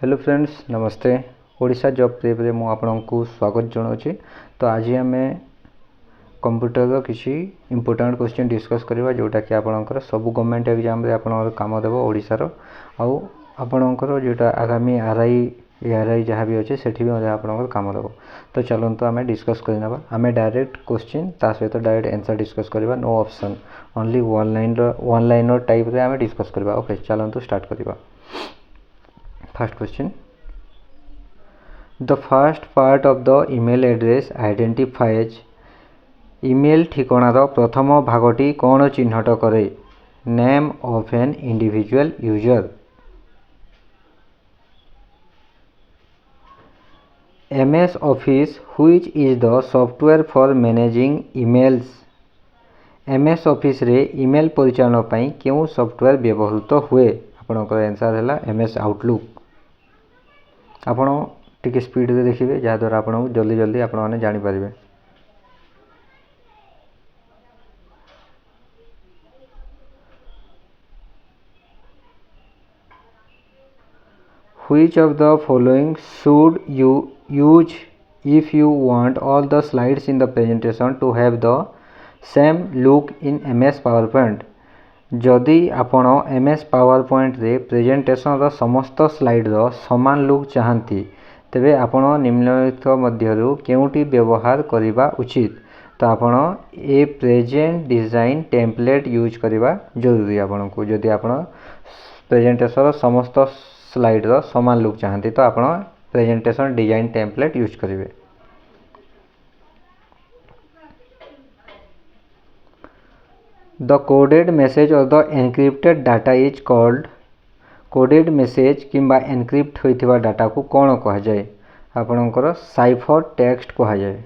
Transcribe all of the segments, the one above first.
Hello friends नमस्ते Odisha job prep रे मु आपनको स्वागत जनाऊँगी। तो आज आम कंप्यूटर किसी इंपोर्टेंट क्वेश्चन डिस्कस करवा जोटा कि आपणकर सब गवर्नमेंट एग्जाम रे आपणकर काम देव ओडिशार आउ आपणकर जोटा आगामी आरआई एआरआई जहाँ भी अच्छे सेठी भी आपणकर काम देव। तो चलते आम डिस्कस करना आम डायरेक्ट क्वेश्चन ता सहित डायरेक्ट आंसर डिस्कस करवा no option only one liner type रे आम डिस्कस करवा। ओके चलते स्टार्ट करवा। First question. The first part of the email address identifies email ठिकानार प्रथम भागटी कौन चिन्हट करे? Name of an individual user. MS Office, which is the software for managing emails. MS Office रे email परिचालन पाई केउ software व्यवहृत हुए? आपनकर आंसर हैला MS Outlook। आपण टिके स्पीड रे देखिए जहाँद्वारा आपन जल्दी जल्दी आपण माने जानि परिबे। Which of the following should you use if you want all the slides in the presentation to have the same look in MS PowerPoint? जदि आपण MS PowerPoint रे प्रेजेंटेशन रो समस्त स्लाइड रो समान लुक चाहती तेबे आपण निम्नलिखित मध्यरु केउटी व्यवहार करिबा उचित? तो आपण ए प्रेजेंट डिजाइन टेम्पलेट यूज करिबा जरूरी। आपण को जदि आपण प्रेजेंटेशन रो समस्त स्लाइड रो समान लुक चाहती तो आपण प्रेजेंटेशन डिजाइन टेम्पलेट यूज करिवे। The coded message or the encrypted data is called coded message किंबा encrypt होइथिबा डाटा को कौन कहा जाए? आपनकर साइफर टेक्स्ट कहा जाए।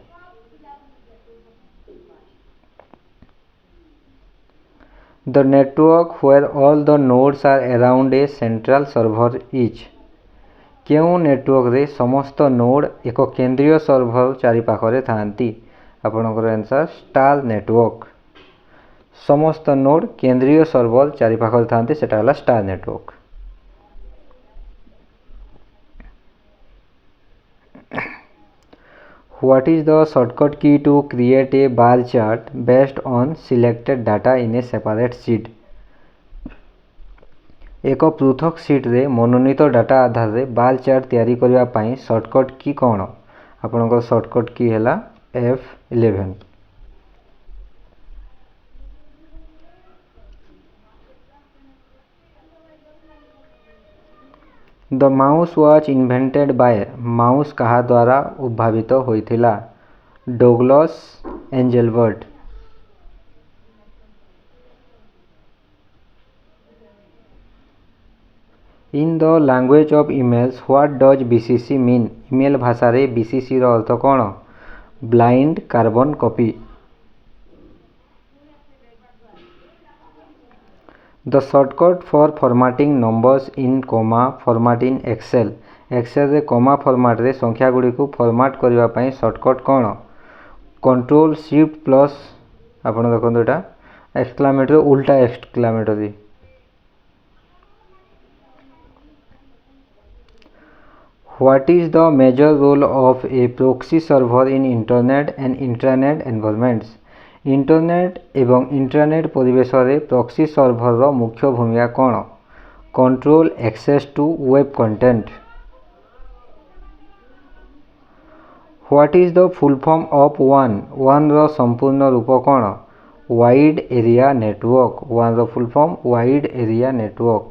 The network where all the nodes are around a central server is केउ नेटवर्क रे समस्त नोड एक केंद्रीय सर्वर चारि पाखरे थांती? आपनकर आंसर स्टार नेटवर्क। समस्त नोड केंद्रीय सर्वर चारि पाखरे थांती सेटा होला star network. What is the shortcut key to create a bar chart based on selected data in a separate sheet? एक पृथक शीट रे मनोनीत डाटा आधार रे बार चार्ट तैयारी करिवा पई शॉर्टकट की कोन? आपनकर शॉर्टकट की हैला F11। The mouse was invented by mouse कहा द्वारा उद्भावित होइथिला? Douglas Engelbart. In the language of emails, what does BCC mean? Email भाषा रे BCC रो अर्थ कोन? Blind carbon copy. The shortcut for formatting numbers in comma format in Excel. Excel रे कॉमा फॉर्मेट रे संख्या गुडी को फॉर्मेट करबा पई शॉर्टकट कोन? कंट्रोल शिफ्ट प्लस आपण देखंतु एटा एक्सक्लेमेटरी उल्टा exclamatory. What is the major role of a proxy server in internet and intranet environments? Internet एवं इंट्रानेट परिवेश रे प्रॉक्सी सर्वर रो मुख्य भूमिका कोन? Control access to web content. What is the full form of WAN? WAN रो संपूर्ण रूप कोन? Wide area network. WAN रो full form wide area network.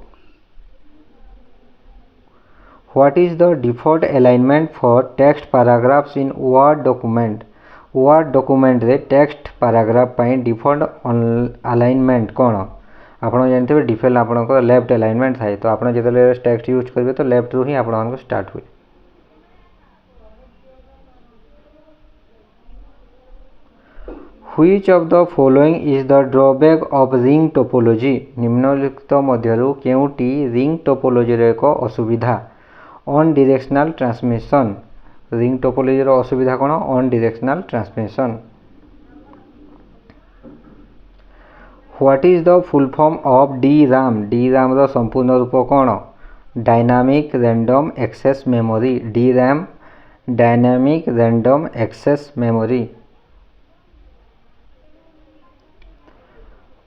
What is the default alignment for text paragraphs in Word document? Word document रे text paragraph पई default alignment कोन? आपण जानते default आपनकर लेफ्ट अलाइनमेंट थाए तो आपण जेतले टेक्स्ट यूज करबे तो लेफ्ट रु ही आपण को स्टार्ट हुए। Which of the following is the drawback of ring topology? निम्नलिखित मध्यरु केउटी रिंग टोपोलॉजी रे एक असुविधा? Unidirectional transmission. Ring topology रो असुविधा कोन? Unidirectional transmission. What is the full form of DRAM? DRAM रो संपूर्ण रूप कोन? Dynamic random access memory, DRAM, dynamic random access memory.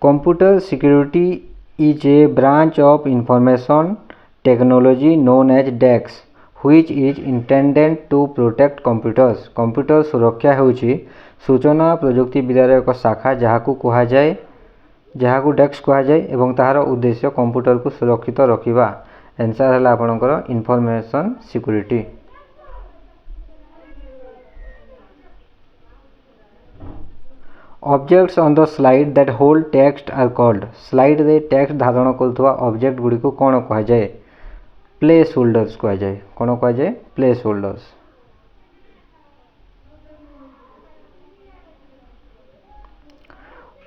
Computer security is a branch of information technology known as DEX, which is intended to protect computers. Computer सुरक्षा ହେଉଛି सूचना प्रजुक्ति विद्यार एक शाखा जहाँ डेस्क कहुए और तार उद्देश्य कंप्यूटर को सुरक्षित रखा। आंसर है आपणकर information security. Objects on the slide that hold text are called. Slide रे टेक्स्ट धारण करुवा ऑब्जेक्ट गुड़ी को कौन कहुए? प्लेस होल्डर्स कहुए। कौन कहुए? Place holders.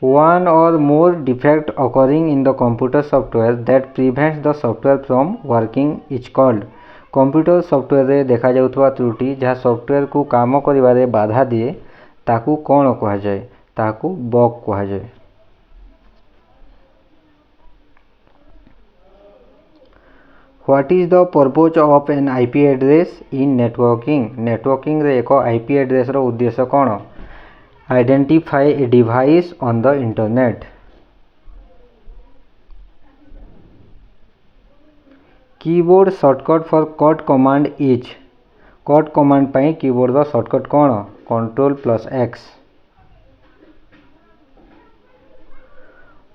One or more defect occurring in the computer software that prevents the software from working is called। Computer software रे देखा जाउथवा त्रुटि जहाँ सॉफ्टवेयर को काम करिवारे बाधा दिए ताकू कौन कहुए? ताकू bug कहुए। What is the purpose of an IP address in networking? Networking रे एक IP एड्रेस रो उद्देश्य कौन? Identify a device on the internet। Keyboard shortcut for cut command is. Cut command पाई कीबोर्ड रो शॉर्टकट कौन? Ctrl+X।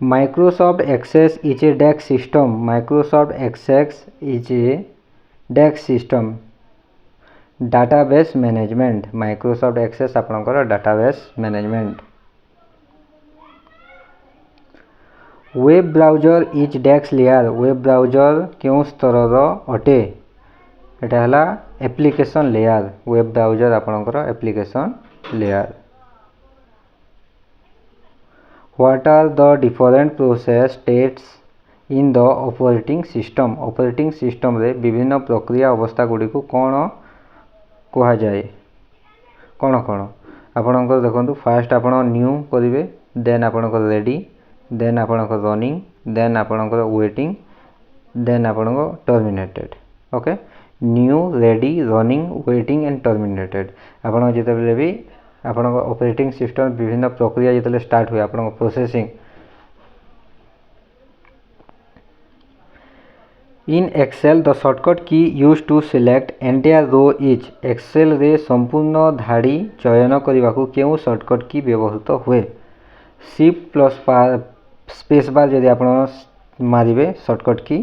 Microsoft Access is a DEX system। Microsoft Access is a DEX system। Database management. Microsoft Access आपणकर database management. Web browser is डेक्स layer. Web ब्राउजर क्यों स्तर अटे? एटा हला एप्लिकेशन लेयर। वेब ब्राउजर आपणकर application layer. What are the different process states in the operating system. Operating system रे विभिन्न प्रक्रिया अवस्था गुड़ी को कौन कहुए? कौन कौन आपणकर देखो फास्ट आप न्यू करेंगे, देन आपणकर रेडी, देन आपणकर रनिंग, देन आपणकर वेटिंग, देन आपणकर terminated. Okay, new, ready, running, waiting and terminated. आपन जिते भी आपन ऑपरेटिंग सिस्टम विभिन्न प्रक्रिया जिते स्टार्ट हुए आपन processing. In Excel the shortcut key use to select entire row is. Excel रे संपूर्ण धाड़ी चयन करने को क्यों शॉर्टकट की व्यवहृत हुए? शिफ्ट प्लस स्पेस बार जदि आप मारे शॉर्टकट की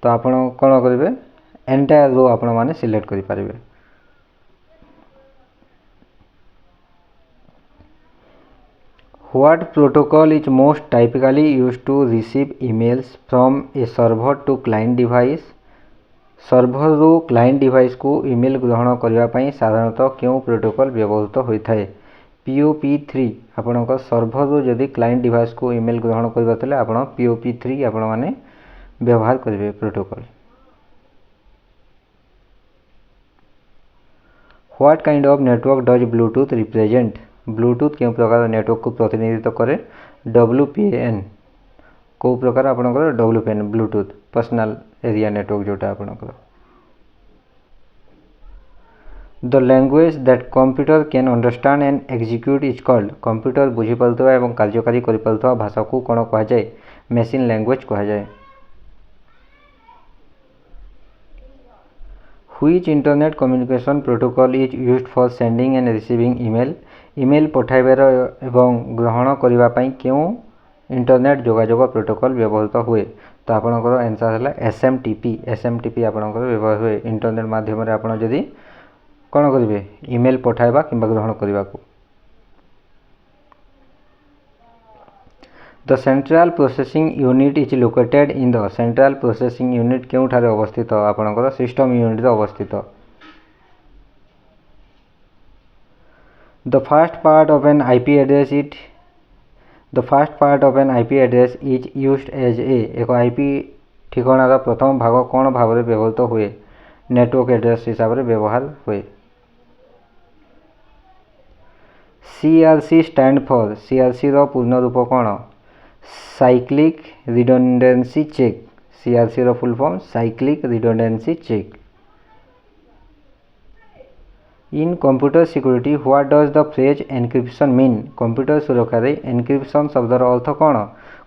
तो आप कौन करेंगे? एंटायर रो आपण मैंने सिलेक्ट करें। What protocol is most typically used to receive emails from a server to client device? Server रो क्लाइंट डिवाइस को ईमेल ग्रहण करने साधारणतः क्यों प्रोटोकॉल व्यवहृत होता है? POP3। आपणकर सर्भर रो जदि क्लाइंट डिवाइस को ईमेल ग्रहण करते आप POP3 आपण मैंने व्यवहार करेंगे protocol. What kind of network does Bluetooth represent? Bluetooth क्यों प्रकार नेटवर्क को प्रतिनिधित्व करे? WPN। को प्रकार आपणकर WPN Bluetooth personal area network जोटा आपणकर। The language that computer can understand and execute is called. Computer बुझी पारुथबा एवं कार्यकारी करि पारुथबा भाषा को कौन कहुए? मशीन लैंग्वेज कहुए। Which internet communication protocol is used for sending and receiving email? Email पठाइबार एवं ग्रहण करने क्यों इंटरनेट जोगाजोग प्रोटोकॉल व्यवहृत हुए? तो आपणकर आंसर है SMTP। SMTP आपणकर व्यवहार हुए इंटरनेट माध्यम आप जदि कौन करेंगे? ईमेल पठाइबा कि ग्रहण करने को। The central processing unit is located in the. Central processing unit क्यों ठारे अवस्थित? आपणकर सिस्टम यूनिट अवस्थित। The first part of an IP address is used as a। एक IP ठिकानार प्रथम भाग कौन भाव में व्यवहृत हुए? नेटवर्क एड्रेस हिसाब से व्यवहार हुए। CRC stand for. CRC रो पूर्ण रूप कौन? Cyclic redundancy check. CRC रो full form cyclic redundancy check. In computer security what does the phrase encryption mean? Computer सुरक्षा रे एनक्रिप्शन शब्दर अर्थ कौन?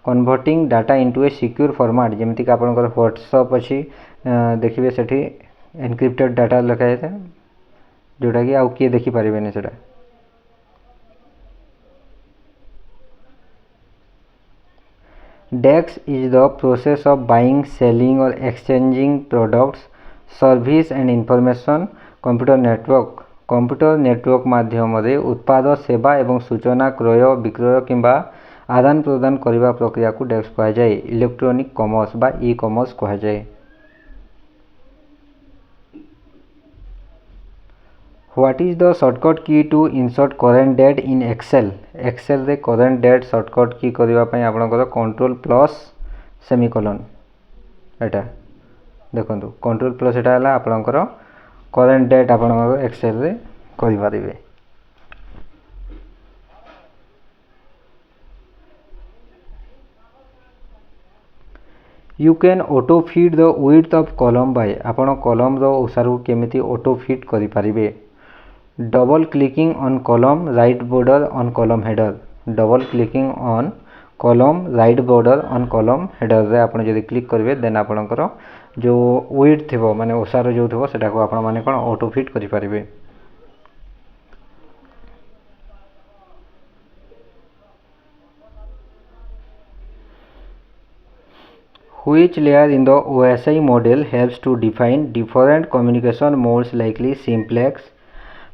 Converting data into a secure format, जेमती कि आपनकर व्हाट्सएप अच्छी देखिए सेठी एनक्रिप्टेड डाटा लिखा जाता है जोटा कि आउ किए देखि पारिबेनी सेटा। DEX is the process of buying, selling or exchanging products, service and information computer network। Computer network माध्यम रे उत्पाद सेवा एवं सूचना क्रय विक्रय किंबा आदान प्रदान करने प्रक्रिया को डेक्स कहा जाए। इलेक्ट्रॉनिक कॉमर्स बा ई कॉमर्स कहा जाए। What is the shortcut key to insert current date in Excel? Excel रे करेंट डेट शॉर्टकट की करबा पई आपनकर कंट्रोल प्लस सेमिकोलन एटा देखंतु कंट्रोल प्लस एटा हला आपनकर करेंट डेट आपनकर एक्सेल रे करि पारिबे। You can auto fit the width of column by, आपण कॉलम रो ओसार को केमिति ऑटो फीड करि पारिबे। Double clicking on column right border on column header, double clicking on column right border on column header रे आपण जदि क्लिक करिवे देन आपणकर जो विड्थ थिबो माने ओसार जो थिबो सेटा को आपण माने कोन ऑटो फीड करि पारिबे। Which layer in the OSI model helps to define different communication modes likely simplex,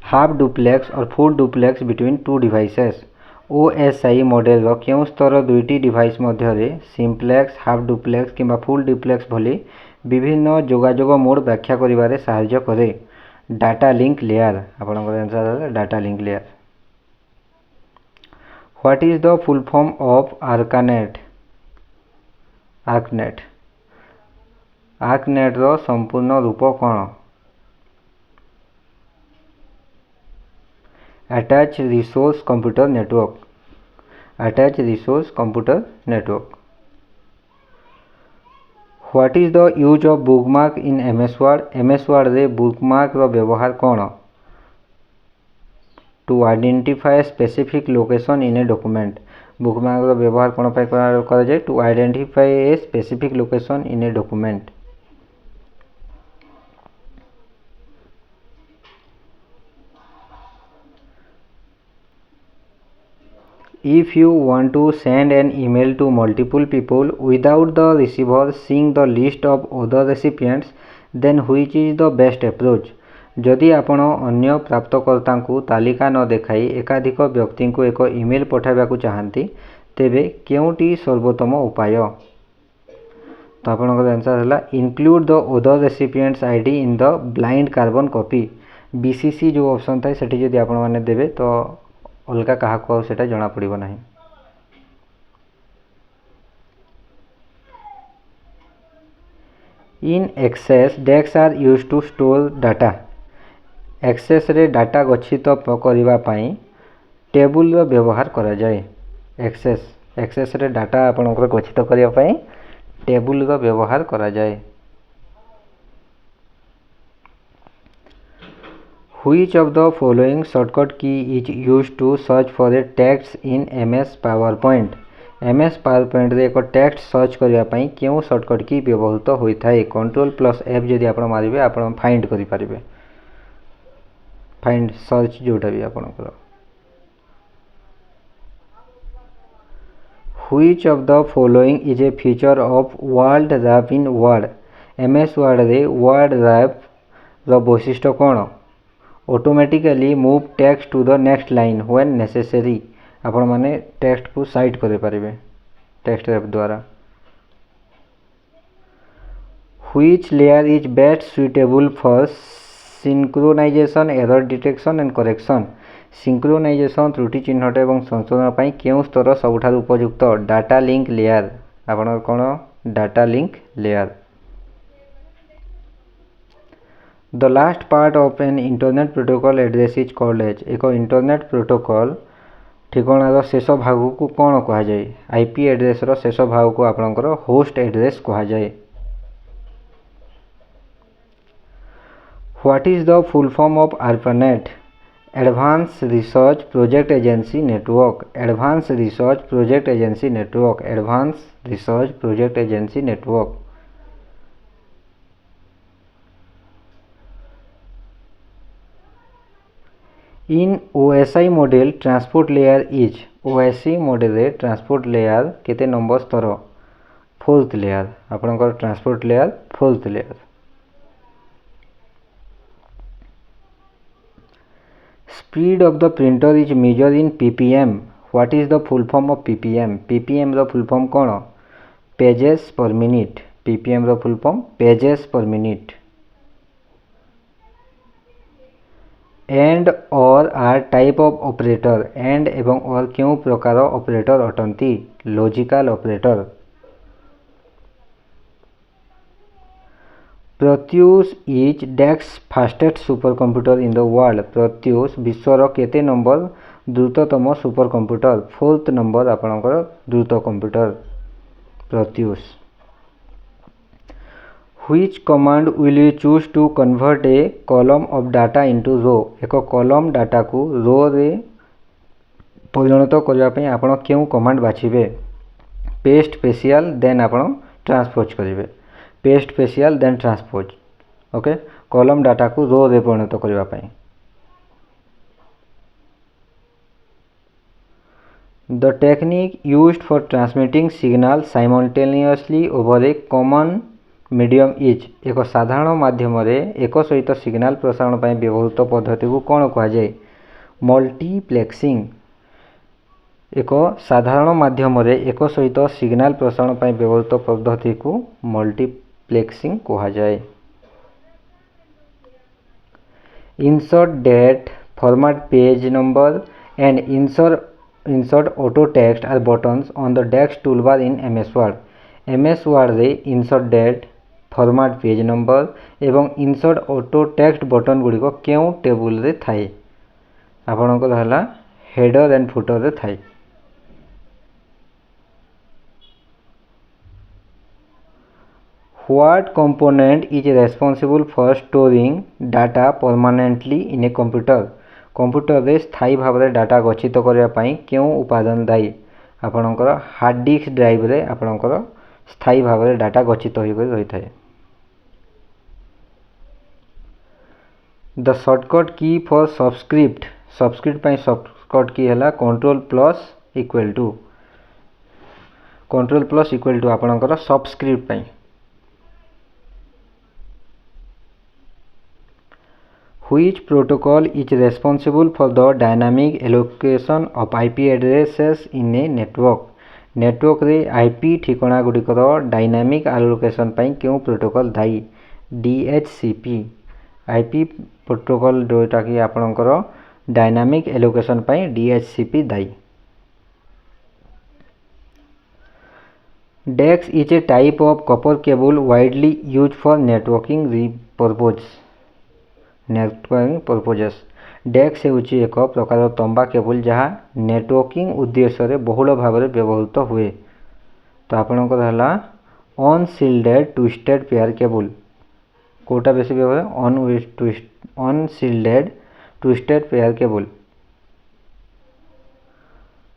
half duplex or full duplex between two devices? OSI model रो केउ स्तर दुईटी डिवाइस मध्य रे सिम्प्लेक्स, हाफ डुप्लेक्स किंबा फुल डुप्लेक्स भली विभिन्न जोगाजोग mode व्याख्या करिबारे सहायता करे। डाटा लिंक लेयर, आपनकर आंसर है data link layer. What is the full form of ARCNET? ARCNET, ARCNET रो संपूर्ण रूप कौन? Attach resource computer network, attach resource computer network. What is the use of bookmark in MS Word? MS Word रे bookmark रो व्यवहार कौन? To identify specific location in a document, bookmark रो व्यवहार कौन पे करा जाए? To identify a specific location in a document. If you want to send an email to multiple people without the receiver seeing the list of other recipients, then which is the best approach? जदि आपण अन्य प्राप्तकर्ता को तालिका न देखाई एकाधिक व्यक्ति को एक ईमेल पठाइबा को चाहती तेबे केउटी सर्वोत्तम उपाय? तो आपनकर आंसर हला include the other recipients ID in the blind carbon copy. BCC जो ऑप्शन थाए सेठी जदि आपण माने देबे तो अलगा कहा को सेटा जना पड़िबो नाही। इन एक्सेस डेक्स are used to store data. Access रे डाटा गच्छित करबा पई टेबुल रो व्यवहार करा जाय। एक्सेस रे डाटा आपनकर गच्छित करबा पई टेबुल रो व्यवहार करा जाय। Which of the following shortcut key is used to search for a text in MS PowerPoint? MS PowerPoint रे एक टेक्स्ट सर्च करबा पई केउ शॉर्टकट की व्यवहृत होई थाए? कंट्रोल प्लस एफ जदि आपण मारिबे आपण फाइंड करि पारिबे, फाइंड सर्च जोटा भी आपण करो। Which of the following is a feature of word wrap in Word? MS Word रे word wrap रो वैशिष्ट्य कोन? Automatically move text to the next line when necessary, आपण माने टेक्स्ट को साइड करे पारिबे टेक्स्ट रैप द्वारा। Which layer is best suitable for synchronization, error detection and correction? Synchronization त्रुटि चिन्हट एवं संशोधन पई केउ स्तर सबठारु उपयुक्त? डाटा लिंक लेयर, आपण कोन data link layer. The last part of an internet protocol address is called as, एक इंटरनेट प्रोटोकॉल ठिकानार शेष भाग को कौन कह जाए? आईपी एड्रेस रो शेष भाग को आपनकर होस्ट एड्रेस कह जाए। What is the full form of ARPANET? Advance research project agency network, advance research project agency network, advance research project agency network. In OSI model transport layer is, OSI model transport layer केते number स्तर? Fourth layer, आपनकर transport layer fourth layer. Speed of the printer is measure in ppm, what is the full form of ppm? ppm रो full form कौन? Pages per minute, ppm रो full form pages per minute. And or are type of operator, and एवं or क्यों प्रकार operator अटंती? Logical operator. Pratyush is डैक्स fastest super computer in the world, Pratyush विश्वर केते नंबर द्रुततम सुपर कंप्यूटर? फोर्थ नंबर आपनकर द्रुत computer Pratyush. Which command will you choose to convert a column of data into row? एक कॉलम डाटा को row रे परिणत करने आपण क्यों कमांड बाछिबे? पेस्ट स्पेशल देन आपण ट्रांसपोज करेंगे, paste special then transpose. Okay, column data को रो रे परिणत करने। The technique used for transmitting signal simultaneously over a common medium is, एक साधारण माध्यम एक सहित सिग्नाल प्रसारण पर व्यवहृत पद्धति को कौन कहुए? मल्टीप्लेक्सिंग। एक साधारण माध्यम एक सहित सिग्नाल प्रसारण पर व्यवहृत पद्धति को मल्टीप्लेक्सिंग कहुए। Insert date, format page number and insert auto text are buttons on the desk toolbar in MS Word। MS Word रे insert date, format page number एवं इंसर्ट ऑटो टेक्स्ट बटन गुड़िक क्यों टेबुल रे थाए? आपणकर हला header and footer रे थाए। What component is responsible for storing data permanently in a computer? Computer रे स्थायी भाव में डाटा गच्छित करने पाई क्यों उपादान दायी? आपणकर हार्ड डिस्क ड्राइव रे आपणकर स्थायी भाव में डाटा गच्छित होकर रही थाए। The shortcut key for subscript, subscript पाई शॉर्टकट की है control plus equal to, control plus equal to आपणकर सबस्क्रिप्ट पाई। Which protocol is responsible for the dynamic allocation of IP addresses in a network? Network रे IP ठिकाना गुड़िकर dynamic allocation पाई क्यों protocol दायी? DHCP। IP protocol जोटा कि आपणकर dynamic allocation pi DHCP दायी। DEX is a type of copper cable widely used for networking purposes। डेक्स होची एक प्रकार तंबा cable जहाँ नेटवर्किंग उद्देश्य रे बहुल भाव में व्यवहृत हुए। तो आपणकर हला अनसिल्डेड ट्विस्टेड पेयर केबल, कोटा बेसी व्यवहार? Unshielded twisted pair cable.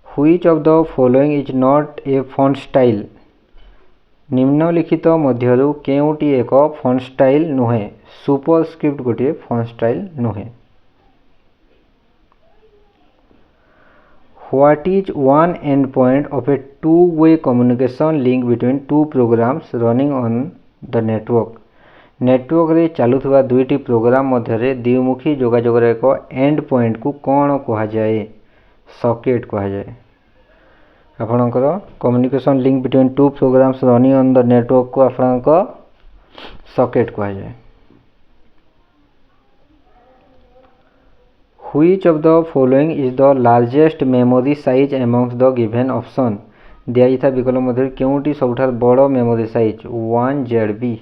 Which of the following is not a font style? निम्नलिखित मध्यरु केउटी एक फॉन्ट स्टाइल नुहे? सुपरस्क्रिप्ट गोटे फॉन्ट स्टाइल नुहे। What is one endpoint of a two-way communication link between two programs running on the network? Network रे चालुवा दुईटी programme मध्य द्विमुखी जोगाजोग एक and point को कौन कहुए? सॉकेट कहुए। आपणकर communication link between two programs running on the network को आपणकर socket कहुए। Which of the following is the largest memory size amongst the given option? दिया विकल्प मध्य क्योंटी सबुठार बड़ memory size? 1 GB।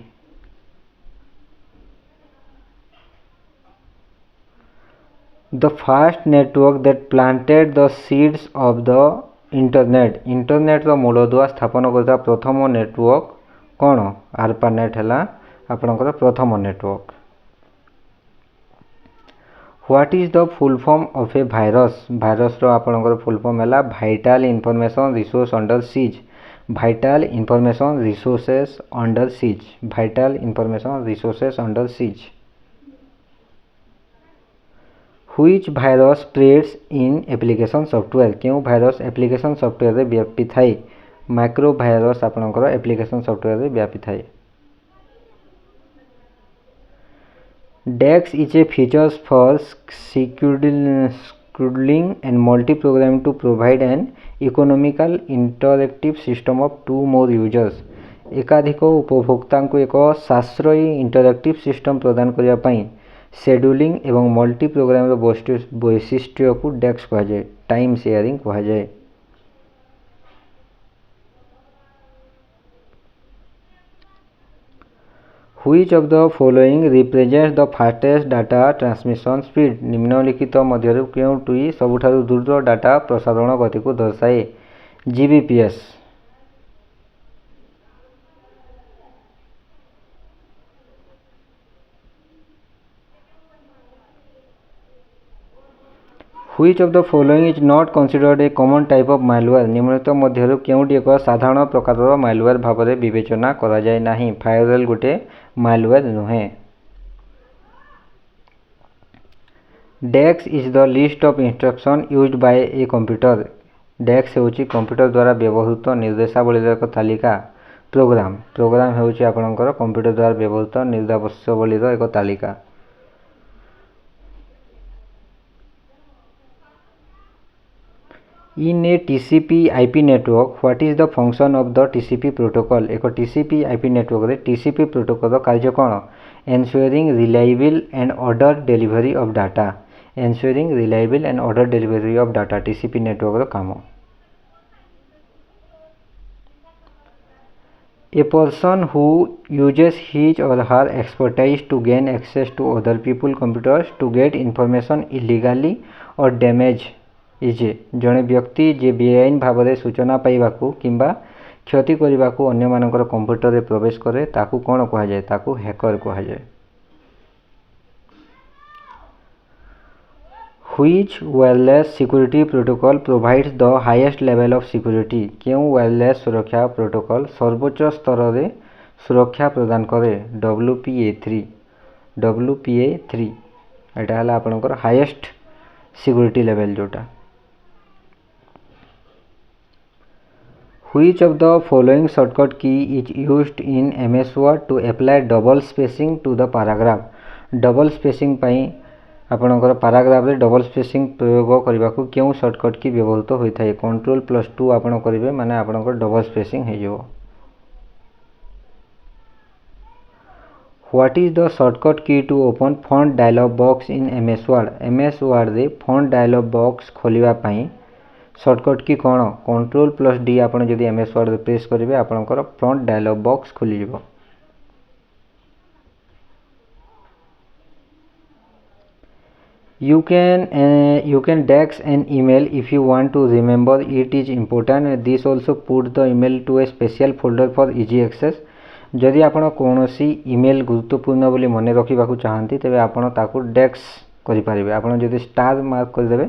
The first network that planted the seeds of the internet, internet रो मूलदुआ स्थापन करता प्रथम नेटवर्क कौन? ARPANET है आपणकर प्रथम network. What is the full form of a virus virus रो आपनकर फुल फॉर्म है vital information resource under siege vital information resources under siege vital information resources under siege which virus spreads in application software क्यों virus application software रे व्यापी थाए micro virus आपनकर application software रे व्यापी थाए DEX is a features for scheduling and multi-program to provide an economical interactive system of two more users. एकाधिक उपभोक्ता को एक साश्रयी इंटरैक्टिव सिस्टम प्रदान करने पाई शेड्यूलिंग एवं मल्टी प्रोग्राम वैशिष्ट्य को डेक्स कहा जाए टाइम शेयरिंग कहा जाए Which of the following represents the fastest data transmission speed निम्नलिखित मध्यरु केउटी सबुठारु द्रुत डाटा प्रसारण गति को दर्शाए GBPS Which of the following is not considered a common type of malware निम्नलिखित मध्यरु केउटी एक साधारण प्रकारर मालवेयर भाबरे विवेचना करा जाय नाही फायरवॉल गुटे मालवेयर नुहे DEX is the list of instruction used by a computer DEX हेउची कंप्यूटर द्वारा व्यवहृत निर्देशावलीर एक तालिका प्रोग्राम हेउची आपनकर कंप्यूटर द्वारा व्यवहृत निर्देशावलीर एक तालिका In a TCP IP network, what is the function of the TCP protocol? एक TCP IP network रे TCP protocol कार्य कौन? Ensuring reliable and order delivery of data. Ensuring reliable and order delivery of data TCP network रो काम. A person who uses his or her expertise to gain access to other people's computers to get information illegally or damage इजे जड़े व्यक्ति जे बेआईन भाव में सूचना पाइबाकू किंबा क्षति करबाकू अन्य मानकर कंप्यूटर रे प्रवेश करे ताकू कौन कहा जाए ताकू हैकर कहा जाए Which wireless security protocol provides the highest level of security क्यों वायरलेस सुरक्षा प्रोटोकॉल सर्वोच्च स्तर रे सुरक्षा प्रदान करे WPA3 एटा हला आपनकर हाईएस्ट सिक्योरिटी लेवल जोटा Which of the following shortcut key is used in MS Word to apply double spacing to the paragraph? Double spacing पाई आपनकर paragraph रे double spacing प्रयोग करबा को क्यों shortcut की व्यवहृत होई थाए Ctrl+2 आपण करिवे माने आपनकर double spacing हे जो What is the shortcut key to open font dialog box in MS Word? MS Word रे font dialog box खोलिबा पाई शॉर्टकट की कौन Ctrl+D आपण जदि MS Word रे प्रेस करिवे आपनकर फ्रंट डायलॉग बॉक्स खुली जिवो You can DEX an email if you want to remember it is important this also put the email to a special folder for easy access जदि आपण कोनोसी email गुरुत्वपूर्ण बोली मने रखिबाकू चाहंती तबे आपण ताकू DEX करि पारिबे आपण जदि स्टार मार्क कर देबे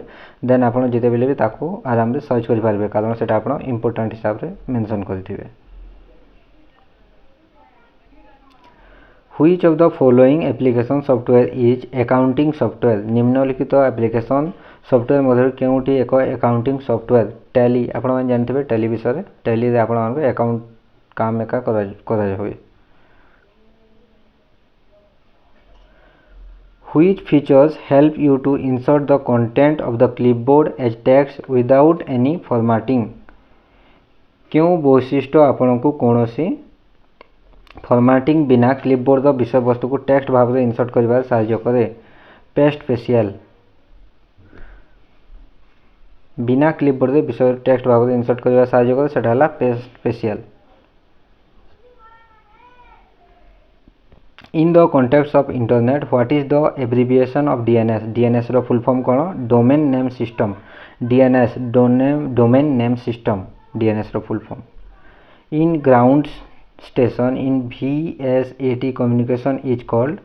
देन आपण जेते बेले भी ताकू आराम रे सर्च करि पारिबे कारण सेटा आपण इंपोर्टेंट हिसाब रे mention करथिबे Which of the following application software is accounting software निम्नलिखित एप्लिकेशन सॉफ्टवेयर मधुर केउटी एक अकाउंटिंग सॉफ्टवेयर टैली आपण मन जानथिबे टैली विषय रे टैली रे आपण मन अकाउंट काम एका करा होय Which features help you to insert the content of the clipboard as text without any formatting? क्यों वैशिष्ट्य आपण को कोनोसी फॉर्मेटिंग बिना क्लिपबोर्ड विषय वस्तु को टेक्स्ट भाव में इंसर्ट करिबार सहायता करे पेस्ट स्पेशल बिना क्लिपबोर्ड रे विषय टेक्स्ट भाव में इंसर्ट करिबार सहायता करे सेटा हला paste special In the context of internet, what is the abbreviation of DNS? DNS रो full form कौन? Domain Name System. DNS Domain Name System. DNS रो full form. In ground station in VSAT communication is called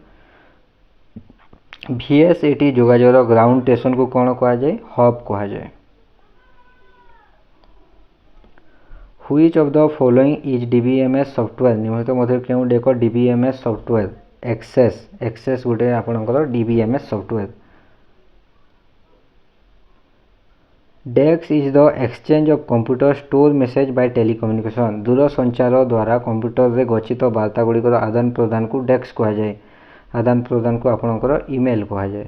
VSAT जोगाजोग ground station को कौन कहुए hub कहुए। Which of the following is DBMS software निम्नलिखित मध्य केउंटे एक DBMS सॉफ्टवेयर एक्सेस गोटे आपणकर DBMS सॉफ्टवेयर। डेक्स is the exchange of computer store message by telecommunication दूरसंचार द्वारा कंप्यूटर रे गच्छित वार्ता गुड़िकर आदान प्रदान को डेक्स कहुए। आदान प्रदान को आपणकर email कहुए।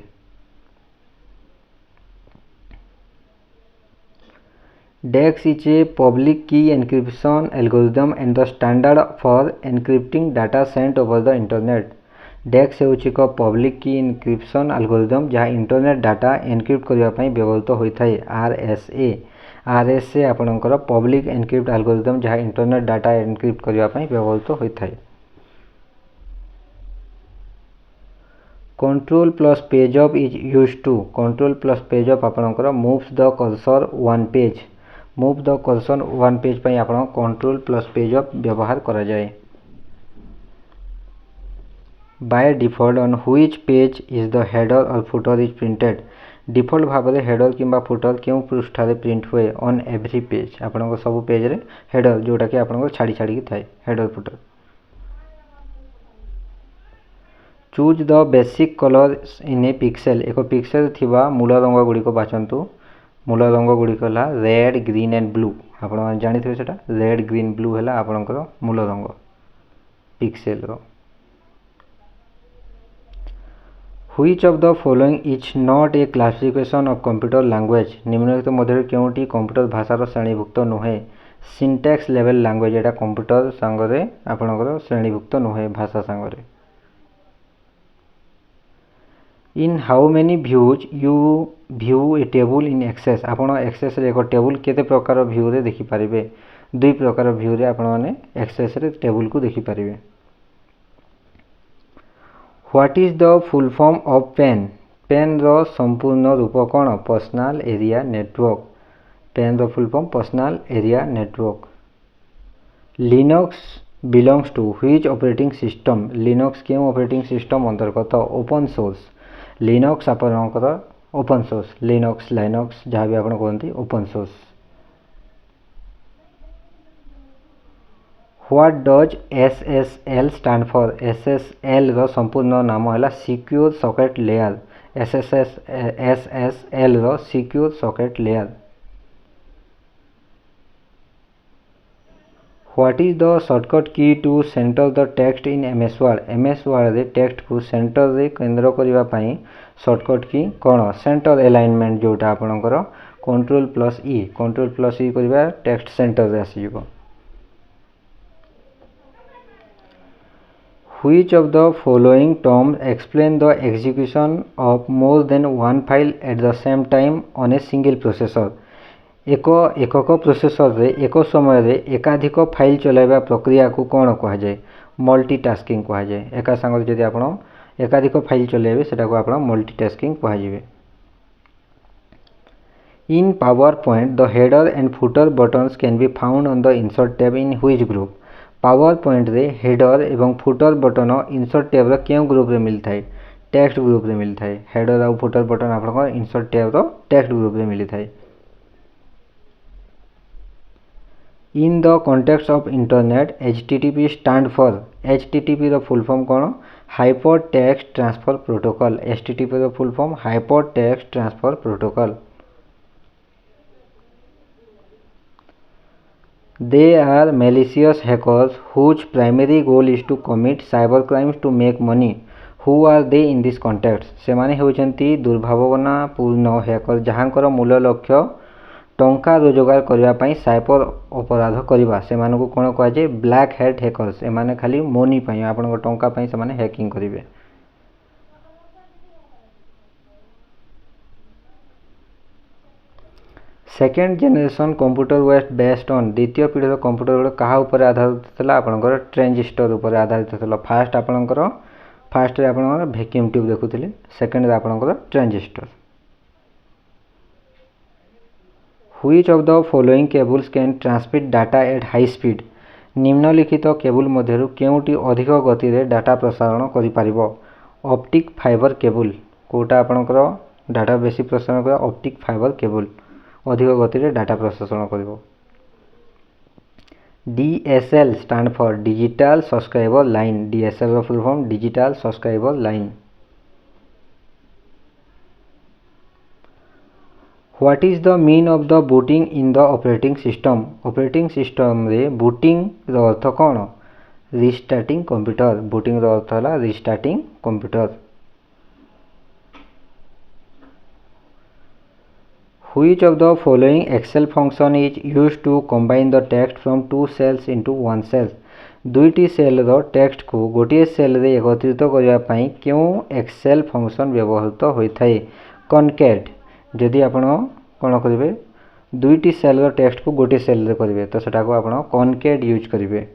DEX is a public key encryption algorithm and the standard for encrypting data sent over the internet. DEX ହେଉଛି ଏକ ପବ୍ଲିକ୍ କି ଇନକ୍ରିପ୍ସନ୍ ଆଲଗୋରିଦମ୍ ଯାହା ଇଣ୍ଟରନେଟ୍ ଡାଟା ଏନକ୍ରିପ୍ଟ କରିବା ପାଇଁ ବ୍ୟବହୃତ ହୋଇଥାଏ। RSA ଆପଣଙ୍କର ପବ୍ଲିକ୍ ଏନକ୍ରିପ୍ଟ ଆଲଗୋରିଦମ୍ ଯାହା ଇଣ୍ଟରନେଟ୍ ଡାଟା ଏନକ୍ରିପ୍ଟ କରିବା ପାଇଁ ବ୍ୟବହୃତ ହୋଇଥାଏ। Control plus page up is used to control plus page up आपणकर moves the cursor one page move the cursor one page पर आप कंट्रोल प्लस पेज अप व्यवहार करा जाए। By default on which page is the header और footer is printed default भाव में header किंबा फुटर क्यों पृष्ठा रे प्रिंट हुए ऑन एवरी पेज आपन सब पेज रे हेडर जोटा कि आपन छाड़ी छाड़ी थाए header footer. Choose the basic colour in A pixel एक पिक्सेल थिबा मूल रंग गुड़ी को बाछंतु मूल रंग गुड़िक है रेड ग्रीन एंड ब्लू आप जानते से रेड ग्रीन ब्लू है आपणकर मूल रंग पिक्सेल रो। Which of the following is not a classification of computer language निम्नलिखित मध्य केउंटी कंप्यूटर भाषार श्रेणीभुक्त नुहे। सिंटैक्स लेवल लैंग्वेज एटा कंप्यूटर सांगरे आपणकर श्रेणीभुक्त नुहे भाषा सांगरे। In how many views you view a table in access आपण एक्सेस रे एक टेबल केते प्रकार व्यू रे देखि पारिबे दुई प्रकार व्यू रे आपण माने एक्सेस रे टेबल को देखि पारिबे। What is the full form of PAN रो संपूर्ण रूप कोन पर्सनल एरिया नेटवर्क पेन रो full form personal area network. Linux belongs to which operating system Linux केउ ऑपरेटिंग सिस्टम अंतर्गत ओपन सोर्स लिनक्स आपणकर ओपन सोर्स लिनक्स लाइनक्स जहाँ भी आप कहते open source. What does SSL stand for SSL रो संपूर्ण नाम है सिक्योर सॉकेट लेयर SSL रो secure socket layer. What is the shortcut key to center the text in MS Word रे टेक्स्ट को सेंटर रे केंद्र करबा पई शॉर्टकट की कौन सेंटर अलाइनमेंट जोटा आपणकर कंट्रोल प्लस ई करबा टेक्स्ट सेंटर रे आसीबो। Which of the following terms explain the execution of more than one file at the same time on a single processor एकक प्रोसेसर रे एक समय रे एकाधिक फाइल चलाइबा प्रक्रिया को कौन कहा जाए मल्टीटास्किंग कहा जाए। एका संग जदि आपण एकाधिक फाइल चलाइबे सेटा को आपण मल्टीटास्किंग कहा जाए। In PowerPoint the header and footer buttons can be found on the insert tab in which group PowerPoint रे हेडर एवं फुटर बटन इंसर्ट टैब रो केउ ग्रुप रे मिलता है टेक्स्ट ग्रुप रे मिलता है हेडर और फुटर बटन आपण इंसर्ट टैब रो टेक्स्ट ग्रुप रे मिलता है। In the context of internet HTTP stand for HTTP रो फुल फॉर्म कौन hypertext transfer protocol HTTP रो full form hypertext transfer protocol. They are malicious hackers whose primary goal is to commit cyber crimes to make money who are they in this context से माने होचंती दुर्भावना पूर्ण hacker जहाँकर मूल लक्ष्य टंका रोजगार करने पाई साइबर अपराध करवा से मानक कौन कहुए ब्लैक हैट हैकर्स एमाने खाली मनी पाई आपण टंका पाई से माने हैकिंग करेंगे। Second generation computer was based on द्वितीय पीढ़ी कंप्यूटर क्या ऊपर आधारित था आपंकर ट्रांजिस्टर ऊपर आधारित था। फास्ट आपंकर फास्ट रे आपंकर वैक्यूम ट्यूब देखुले सेकेंड रे आपंकर transistor. Which of the following cables can transmit data at high speed निम्नलिखित केबल मध्यरु केउटी अधिक गति रे डाटा प्रसारण करि पारिबो ऑप्टिक फाइबर केबल कोटा आपणकर डाटा बेसी प्रसारण कर ऑप्टिक फाइबर केबल अधिक गति रे डाटा प्रसारण करिवो। DSL stand for digital subscriber line. DSL रो full form digital subscriber line. What is the mean of the booting in the operating system. Operating system रे बूटिंग रो अर्थ कौन। Restarting computer. बूटिंग रो अर्थ है restarting computer. Which of the following Excel function is used to combine the text from two cells into one cell। दुईटी cell रो text को गोटे सेल रे एकत्रित करने पाई क्यों एक्सेल फंक्शन व्यवहृत होता है। कनकेट जदि आपण कौन करेंगे दुईटी सेल रो टेक्स्ट को गोटे सेल रे करेंगे तो सेटा को आपण कनकेट यूज करेंगे।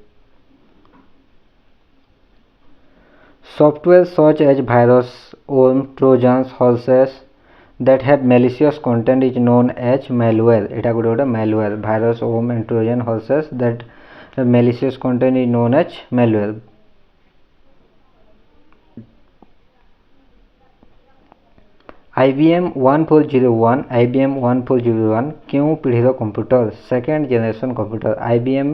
Software such as virus worm Trojans horses that have malicious content is known as malware। एटा गोटे गोटे malware virus worm and trojan horses that have malicious content is known as malware। IBM 1401 क्यों पीढ़ी computer. Second generation computer. IBM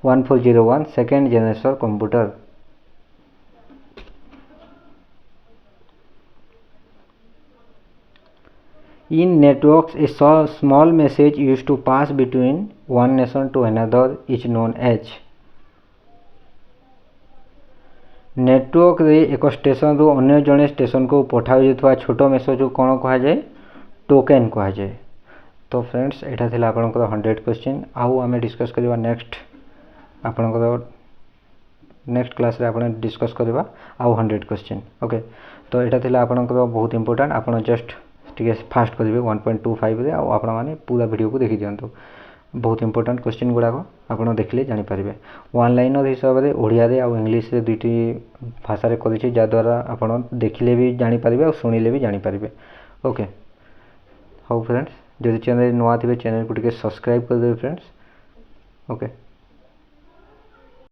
1401 second generation computer. In networks, a small message used to pass between one nation to another is known as। Network रे एक station रू अन्य जड़े station को पठा जाता छोट मेसेज को कौन कह जाए टोकेन कह जाए। तो फ्रेंड्स एटा थिला आपनकर 100 क्वेश्चन। आउ आमे डिस्कस करबा नेक्स्ट आपनकर नेक्स्ट क्लास रे आपण डिस्कस करबा आउ 100 क्वेश्चन। ओके तो एटा थिला आपनकर बहुत इंपोर्टेंट। आपण जस्ट ठीक है फास्ट करेंगे 1.25 रे आपण माने पूरा वीडियो को देखि दियंतु। बहुत इंपोर्टेंट क्वेश्चन गुड़ाक आप देखिले जानीपारे। वन लाइनर हिसाब से ओडिया रे आउ इंग्लिश रे दुईटी भाषा रे करिछि जद्वारा आपण देखिले भी जानीपारे और शुणिले भी जानीपारे। ओके हाउ फ्रेंड्स जदि चैनल नुआ थे चैनल को टिके सब्सक्राइब कर देबे फ्रेंड्स। ओके।